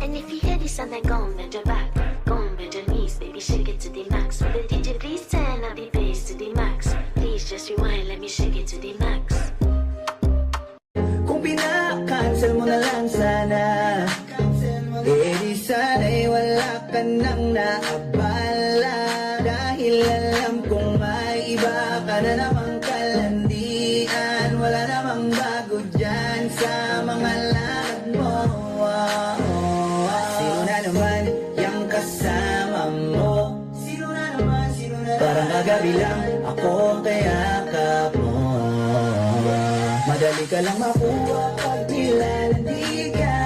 And if you hear this song, then go and bend your back, go and bend your knees, baby, shake it to the max. Will the DJ please turn up the bass to the max? Please just rewind, let me shake it to the max. Kung pinaka-cancel mo na lang sana, eh di sana'y wala ka nang naabala. Dahil alam kong may iba ka na namang kalandian. Wala namang bago dyan sa mga lakad mo. Sino na naman yung kasama mo? Sino na naman? Parang kagabi lang ako kayakap mo. Madali ka lang makuha pag nilalandi ka.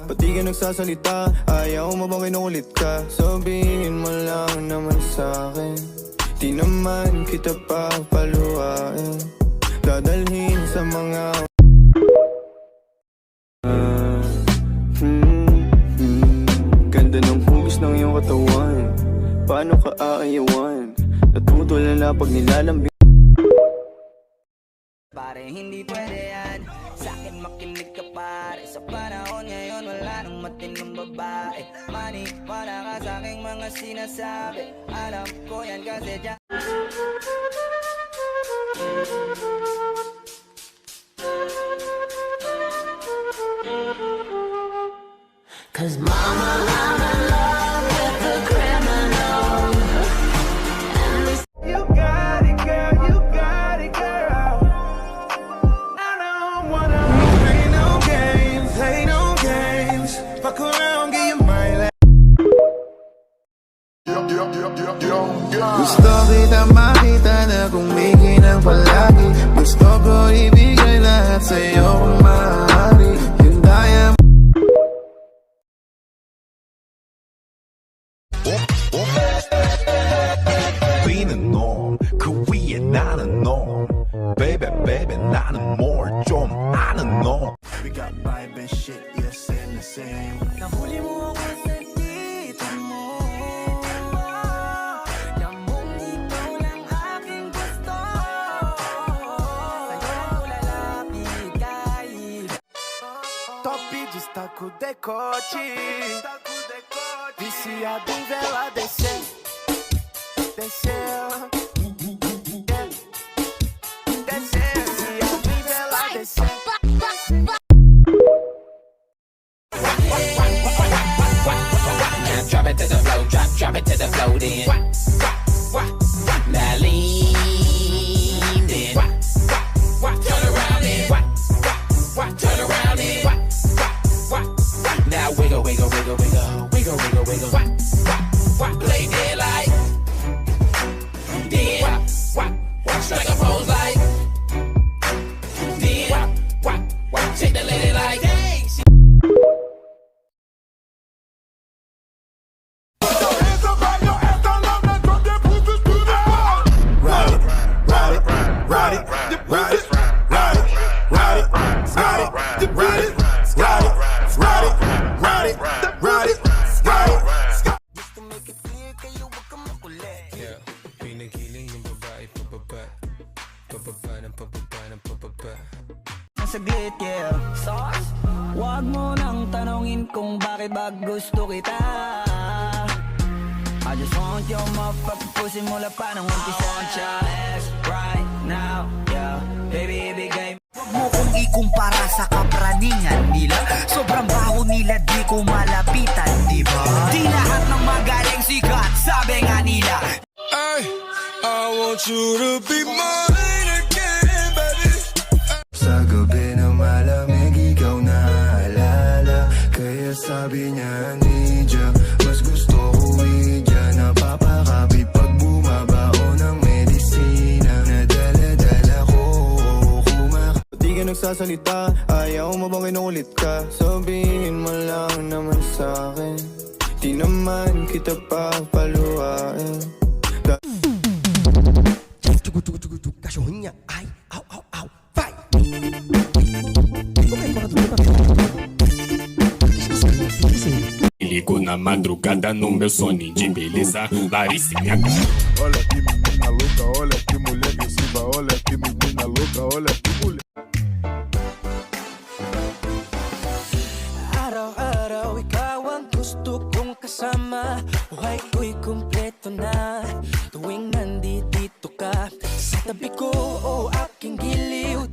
Ba't di ka nagsasalita? Ayaw mo bang kinukulit ka? Sabihin mo lang naman sa'kin. Di naman kita papaluhain. Dadalhin sa mga Ganda ng hugis ng iyong katawan. Paano ka aayawan? Natutulala pag nilalambing. Pare, hindi pwede yan. Sa'kin makinig ka pare. Sa panahon ngayon wala nang matinong babae. Maniwala ka sa'king mga sinasabi. Alam ko yan kasi dyan. Cause mama, I'm in love with the criminal. You got it, girl, you got it, girl. I don't wanna play no games. Fuck around, get you my life. Gusto kita makita na kumikinang palagi. Gusto ko ibigay lahat sa'yo kung maaari. Yung daya Being norm, 그 위에 나는 norm. Baby, baby, 나는 more 좀 아는 norm. We got vibe and shit, yes and the same. Nahuli mo ako sa dito mo. Namong ikaw lang aking gusto. Sa'yo lang ko lalapit kahit Topi de estaco decote. Viciado em vela descer. Descer. Descer. Viciado em vela descer. Drop it to the flow, drop it to the flow then. Now lean then. Turn around then. Turn around then. Now wiggle, wiggle, wiggle, wiggle, wiggle, wiggle, wiggle. Play dead like. Then. Strike a pose like. Then. Take the lady like. Pinagiling yung babae pababa. Pababa ng pababa ng pababa. saglit, yeah. Sauce? Huwag mo nang tanongin kung bakit ba gusto kita. I just want your motherfucking pussy mula pa nang umpisa. I want your ass right now, yeah. Baby, ibigay Huwag mo kong ikumpara sa kapraningan nila. Sobrang baho nila, di ko malapitan, diba? Di lahat ng magaling sikat, sabi nga nila. I want you to be mine again, baby. Sa gabi na malamig, ikaw naalala. Kaya sabi niya, Nidya, mas gusto ko idya. Napapakapit pag bumabao ng medisina. Nadala-dala ko, Di ka nagsasalita, ayaw mo bang kinukulit ka? Sabihin mo lang naman sa'kin. Di naman kita papaluhain. Cachorrinha, ai, au, au, au, vai! Ligo na madrugada no meu soninho de beleza, Laricinha. Olha que menina louca, olha que mulher agressiva, olha que menina louca, olha que mulher. araw-araw gusto kong kasama. Buhay ko'y kumpleto na tuwing nandito ka sa tabi ko o aking giliw.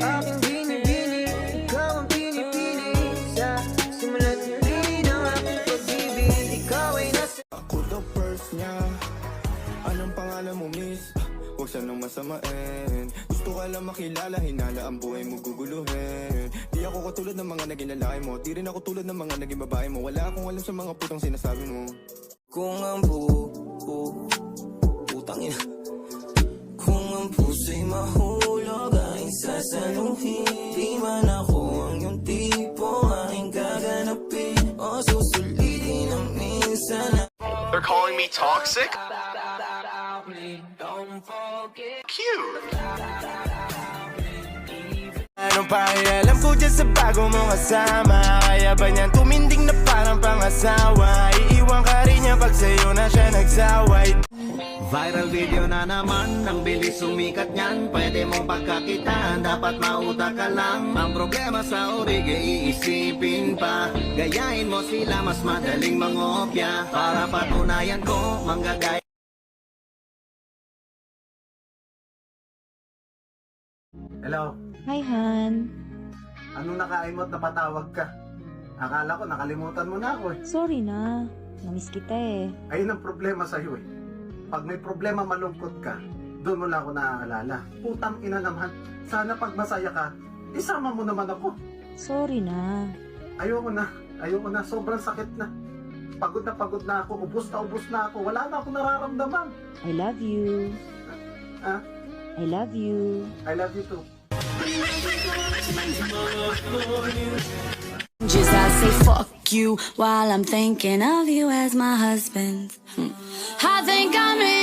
Aking binibini, ikaw ang pinipili. Sa simula't huli ng aking pag-ibig, ikaw ay nasa Ako the first niya. Anong pangalan mo, miss? Huwag siya nang masamain. Gusto ka lang makilala, hinala ang buhay mo guguluhin. Di ako katulad ng mga naging lalaki mo. Di rin ako tulad ng mga naging babae mo. Wala akong alam sa mga putang sinasabi mo. Kung ang putang ina. Kung ang puso'y mahulog, aking sasaluhin. Di man ako ang iyong tipo, aking gaganapin o susulitin ang minsan. They're calling me toxic? Cute. Anong pakialam ko dyan sa bago mong kasama? Kaya ba niyan tuminding na parang pangasawa? Iiwan ka rin niya pag sa'yo na siya nagsaway. viral video na naman. Ang bilis sumikat niyan, pwede mong pagkakitaan. Dapat mauta ka lang. Ang problema sa orig, iisipin pa. Gayahin mo sila, mas madaling mangopya. Para patunayan ko, manggagaya. Hello, Hi, Han. anong nakain mo at napatawag ka? Akala ko nakalimutan mo na ako eh. Sorry na. Namiss kita eh. Ayun ang problema sa'yo eh. Pag may problema malungkot ka, doon mo lang ako naaalala. Putang ina naman, sana pag masaya ka, isama mo naman ako. Sorry na. Ayoko na, sobrang sakit na. Pagod na ako, ubos na ako, wala na akong nararamdaman. I love you. Ah, I love you. I love you too. Just I say fuck you while I'm thinking of you as my husband. I think I'm ready.